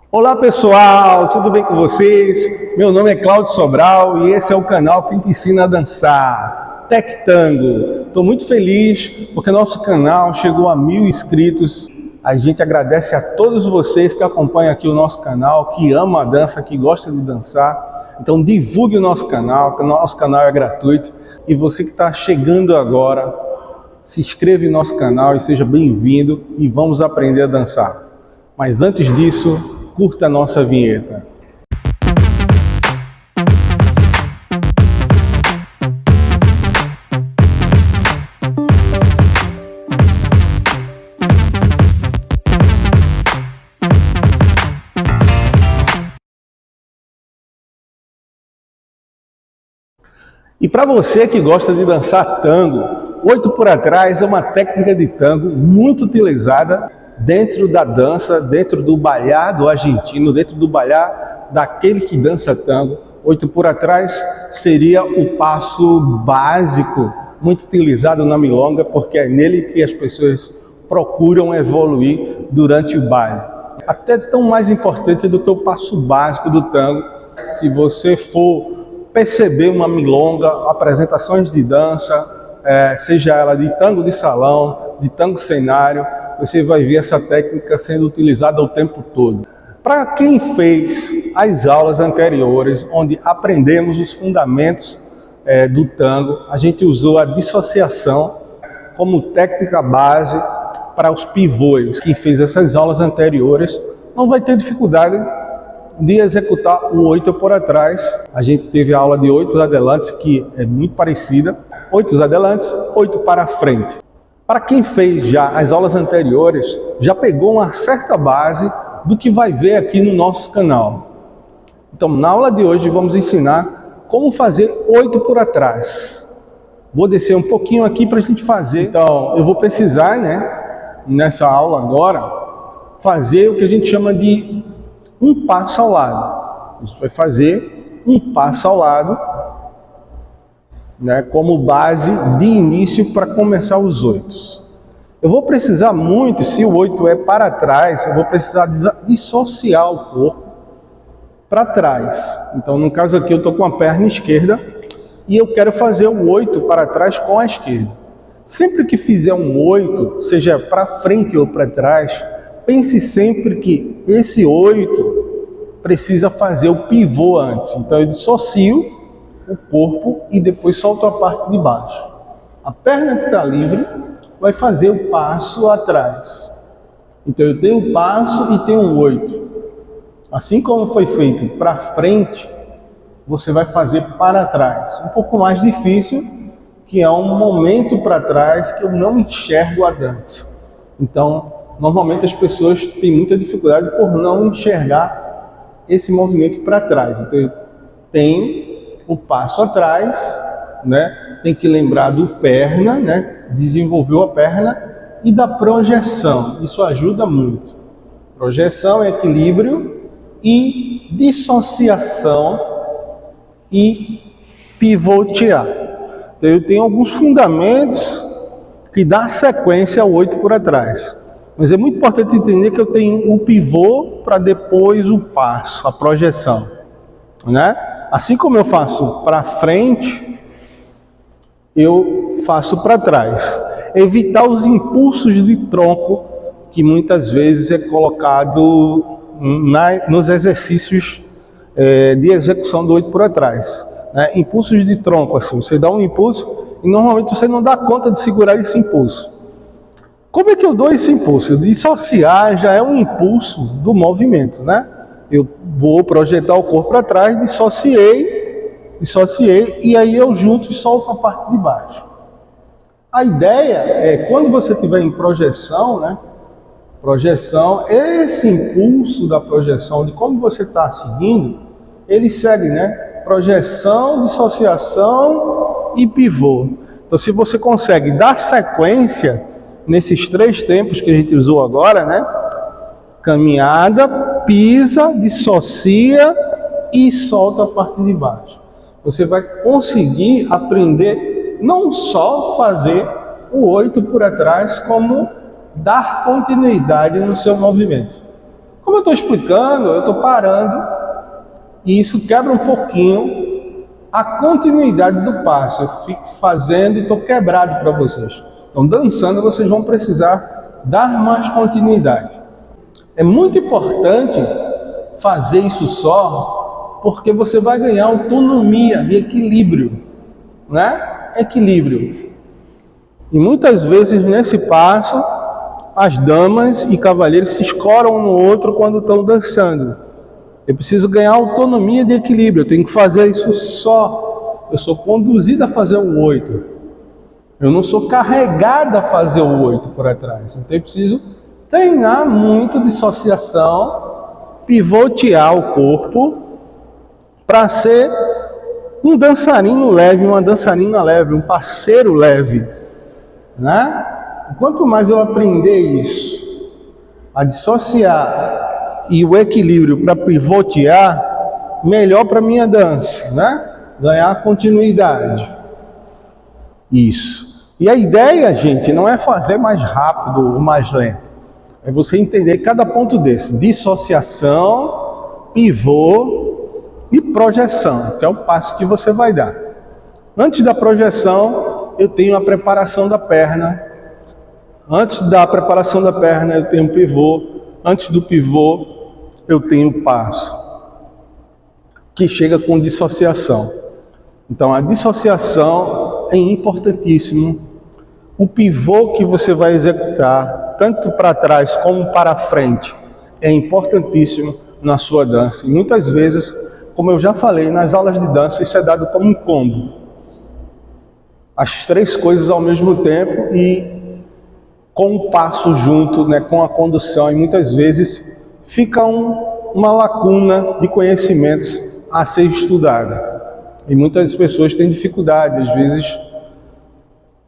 Olá pessoal, tudo bem com vocês? Meu nome é Cláudio Sobral e esse é o canal que te ensina a dançar, Tec Tango. Estou muito feliz porque nosso canal chegou a 1000 inscritos. A gente agradece a todos vocês que acompanham aqui o nosso canal, que amam a dança, que gostam de dançar. Então divulgue o nosso canal, que o nosso canal é gratuito. E você que está chegando agora, se inscreva em nosso canal e seja bem-vindo e vamos aprender a dançar. Mas antes disso, curta a nossa vinheta. E para você que gosta de dançar tango, 8 por atrás é uma técnica de tango muito utilizada dentro da dança, dentro do balhá do argentino, dentro do balhá daquele que dança tango. 8 por atrás seria o passo básico, muito utilizado na milonga, porque é nele que as pessoas procuram evoluir durante o baile. Até tão mais importante do que o passo básico do tango. Se você for perceber uma milonga, apresentações de dança, seja ela de tango de salão, de tango cenário, você vai ver essa técnica sendo utilizada o tempo todo. Para quem fez as aulas anteriores, onde aprendemos os fundamentos do tango, a gente usou a dissociação como técnica base para os pivôs. Quem fez essas aulas anteriores não vai ter dificuldade de executar o 8 por atrás. A gente teve a aula de 8 adelantes, que é muito parecida. 8 adelantes, 8 para frente. Para quem fez já as aulas anteriores, já pegou uma certa base do que vai ver aqui no nosso canal. Então, na aula de hoje, vamos ensinar como fazer 8 por atrás. Vou descer um pouquinho aqui para a gente fazer. Então, eu vou precisar, nessa aula agora, fazer o que a gente chama de um passo ao lado. A gente vai fazer um passo ao lado, como base de início para começar os 8. Eu vou precisar muito, se o 8 é para trás, eu vou precisar dissociar o corpo para trás. Então, no caso aqui, eu estou com a perna esquerda e eu quero fazer o 8 para trás com a esquerda. Sempre que fizer um 8, seja para frente ou para trás, pense sempre que esse 8 precisa fazer o pivô antes. Então eu dissocio o corpo e depois solto a parte de baixo. A perna que está livre vai fazer o passo atrás. Então eu tenho um passo e tenho um 8. Assim como foi feito para frente, você vai fazer para trás. Um pouco mais difícil, que é um momento para trás que eu não enxergo a dança. Então, normalmente as pessoas têm muita dificuldade por não enxergar esse movimento para trás. Então, tem o passo atrás, tem que lembrar do perna, desenvolveu a perna, e da projeção. Isso ajuda muito. Projeção, equilíbrio e dissociação e pivotear. Então, eu tenho alguns fundamentos que dá sequência ao 8 por atrás. Mas é muito importante entender que eu tenho o pivô para depois o passo, a projeção. Assim como eu faço para frente, eu faço para trás. Evitar os impulsos de tronco, que muitas vezes é colocado nos exercícios de execução do 8 por atrás. Impulsos de tronco, assim, você dá um impulso e normalmente você não dá conta de segurar esse impulso. Como é que eu dou esse impulso? Eu dissociar já é um impulso do movimento, Eu vou projetar o corpo para trás, dissociei, e aí eu junto e solto a parte de baixo. A ideia é, quando você estiver em projeção, projeção, esse impulso da projeção, de como você está seguindo, ele segue, projeção, dissociação e pivô. Então, se você consegue dar sequência nesses 3 tempos que a gente usou agora, caminhada, pisa, dissocia e solta a parte de baixo. Você vai conseguir aprender não só fazer o 8 por atrás, como dar continuidade no seu movimento. Como eu estou explicando, eu estou parando e isso quebra um pouquinho a continuidade do passo. Eu fico fazendo e estou quebrado para vocês. Então, dançando, vocês vão precisar dar mais continuidade. É muito importante fazer isso só, porque você vai ganhar autonomia de equilíbrio, né? Equilíbrio. E muitas vezes nesse passo, as damas e cavalheiros se escoram um no outro quando estão dançando. Eu preciso ganhar autonomia de equilíbrio, eu tenho que fazer isso só. Eu sou conduzido a fazer o 8. Eu não sou carregado a fazer o 8 por atrás. Então eu preciso treinar muito dissociação, pivotear o corpo para ser um dançarino leve, uma dançarina leve, um parceiro leve, né? Quanto mais eu aprender isso, a dissociar e o equilíbrio para pivotear, melhor para minha dança, né? Ganhar continuidade. Isso. E a ideia, gente, não é fazer mais rápido ou mais lento. É você entender cada ponto desse. Dissociação, pivô e projeção, que é o passo que você vai dar. Antes da projeção, eu tenho a preparação da perna. Antes da preparação da perna, eu tenho pivô. Antes do pivô, eu tenho o passo, que chega com dissociação. Então, a dissociação é importantíssimo. O pivô que você vai executar, tanto para trás como para frente, é importantíssimo na sua dança. E muitas vezes, como eu já falei, nas aulas de dança, isso é dado como um combo. As três coisas ao mesmo tempo e com o passo junto, né, com a condução. E muitas vezes fica uma lacuna de conhecimentos a ser estudada. E muitas pessoas têm dificuldade, às vezes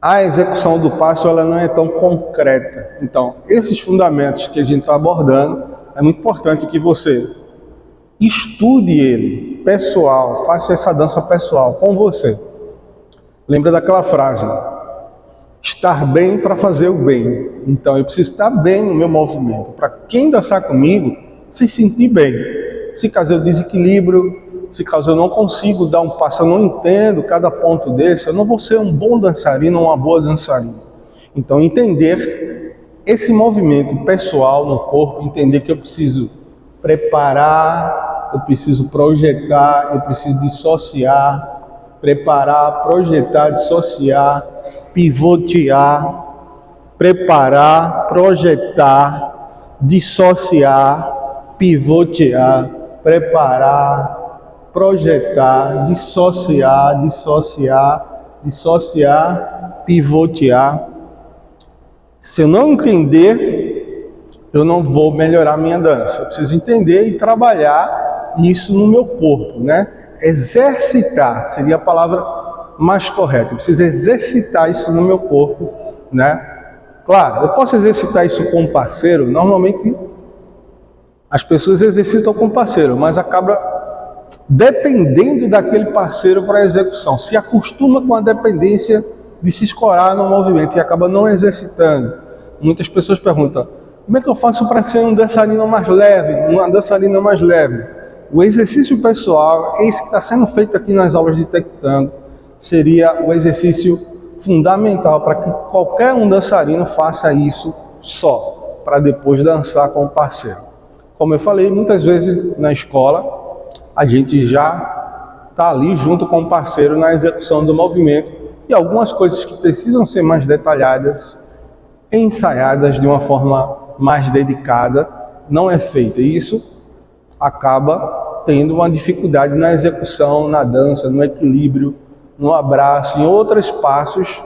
a execução do passo ela não é tão concreta. Então, esses fundamentos que a gente está abordando, é muito importante que você estude ele, pessoal, faça essa dança pessoal com você. Lembra daquela frase, estar bem para fazer o bem. Então, eu preciso estar bem no meu movimento. Para quem dançar comigo, se sentir bem. Se caso eu desequilíbrio, se caso eu não consigo dar um passo, eu não entendo cada ponto desse, eu não vou ser um bom dançarino ou uma boa dançarina. Então, entender esse movimento pessoal no corpo, entender que eu preciso preparar, eu preciso projetar, eu preciso dissociar, preparar, projetar, dissociar, pivotear, preparar, projetar, dissociar, pivotear, preparar, projetar, dissociar, pivotear. Se eu não entender, eu não vou melhorar minha dança. Eu preciso entender e trabalhar isso no meu corpo, né? Exercitar seria a palavra mais correta. Eu preciso exercitar isso no meu corpo, né? Claro, eu posso exercitar isso com um parceiro. Normalmente as pessoas exercitam com parceiro, mas acaba dependendo daquele parceiro para a execução. Se acostuma com a dependência de se escorar no movimento e acaba não exercitando. Muitas pessoas perguntam, como é que eu faço para ser um dançarino mais leve, uma dançarina mais leve? O exercício pessoal, esse que está sendo feito aqui nas aulas de Tectango, seria o exercício fundamental para que qualquer um dançarino faça isso só, para depois dançar com o parceiro. Como eu falei, muitas vezes na escola, a gente já está ali junto com o parceiro na execução do movimento e algumas coisas que precisam ser mais detalhadas, ensaiadas de uma forma mais dedicada, não é feita. E isso acaba tendo uma dificuldade na execução, na dança, no equilíbrio, no abraço, em outros passos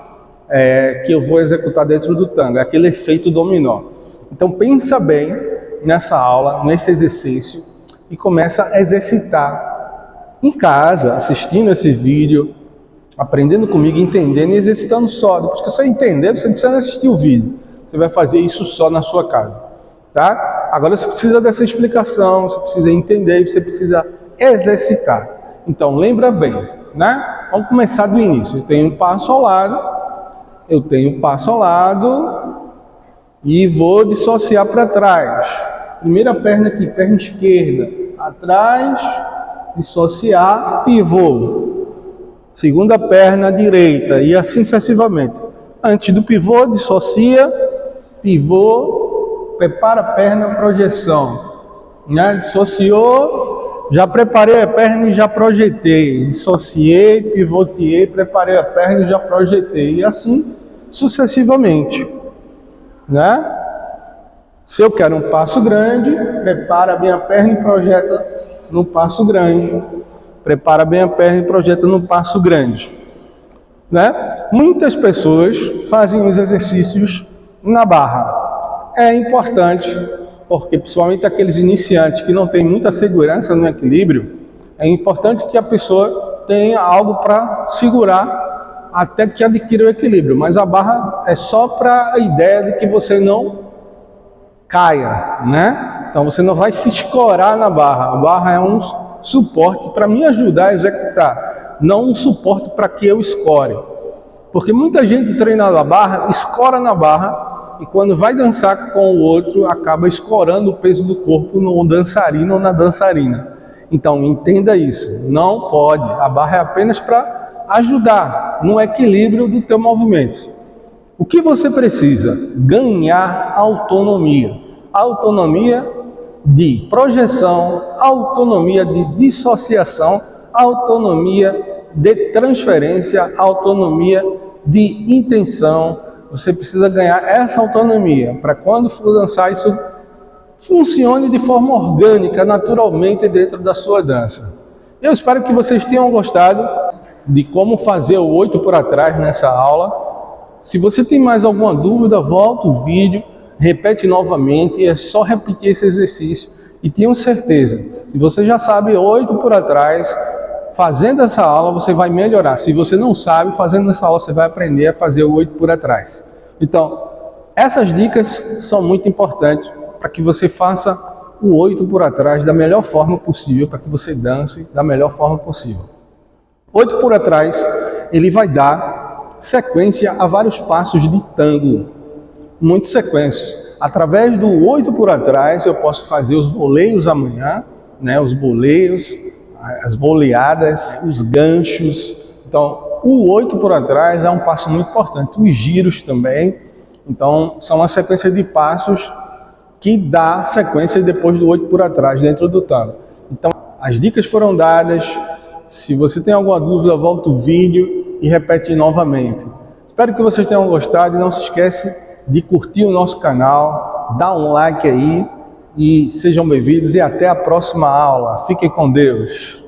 que eu vou executar dentro do tango, aquele efeito dominó. Então pensa bem nessa aula, nesse exercício, e começa a exercitar em casa, assistindo esse vídeo, aprendendo comigo, entendendo e exercitando só. Depois que você entender, você não precisa assistir o vídeo. Você vai fazer isso só na sua casa, tá? Agora você precisa dessa explicação, você precisa entender, você precisa exercitar. Então lembra bem, né? Vamos começar do início. Eu tenho um passo ao lado, e vou dissociar para trás. Primeira perna aqui, perna esquerda, atrás, dissociar, pivô. Segunda perna direita e assim sucessivamente. Antes do pivô, dissocia, pivô, prepara a perna, projeção. Né? Dissociou, já preparei a perna e já projetei. Dissociei, pivoteei, preparei a perna e já projetei. E assim sucessivamente. Né? Se eu quero um passo grande, prepara bem a perna e projeta no passo grande. Prepara bem a perna e projeta no passo grande. Né? Muitas pessoas fazem os exercícios na barra. É importante, porque principalmente aqueles iniciantes que não têm muita segurança no equilíbrio, é importante que a pessoa tenha algo para segurar até que adquira o equilíbrio. Mas a barra é só para a ideia de que você não caia, né? Então você não vai se escorar na barra. A barra é um suporte para me ajudar a executar, não um suporte para que eu escore. Porque muita gente treina na barra, escora na barra e quando vai dançar com o outro acaba escorando o peso do corpo no dançarino ou na dançarina. Então entenda isso, não pode. A barra é apenas para ajudar no equilíbrio do teu movimento. O que você precisa? Ganhar autonomia. Autonomia de projeção, autonomia de dissociação, autonomia de transferência, autonomia de intenção. Você precisa ganhar essa autonomia para quando for dançar isso funcione de forma orgânica, naturalmente dentro da sua dança. Eu espero que vocês tenham gostado de como fazer o 8 por atrás nessa aula. Se você tem mais alguma dúvida, volta o vídeo, repete novamente, é só repetir esse exercício e tenho certeza, se você já sabe 8 por atrás, fazendo essa aula você vai melhorar. Se você não sabe, fazendo essa aula você vai aprender a fazer o 8 por atrás. Então, essas dicas são muito importantes para que você faça o 8 por atrás da melhor forma possível, para que você dance da melhor forma possível. 8 por atrás, ele vai dar sequência a vários passos de tango, muitas sequências. Através do 8 por atrás eu posso fazer os voleios amanhã, né? Os voleios, as voleadas, os ganchos. Então o 8 por atrás é um passo muito importante, os giros também. Então são uma sequência de passos que dá sequência depois do 8 por atrás dentro do tango. Então as dicas foram dadas. Se você tem alguma dúvida, volta o vídeo e repete novamente. Espero que vocês tenham gostado e não se esquece de curtir o nosso canal, dá um like aí e sejam bem-vindos e até a próxima aula. Fiquem com Deus.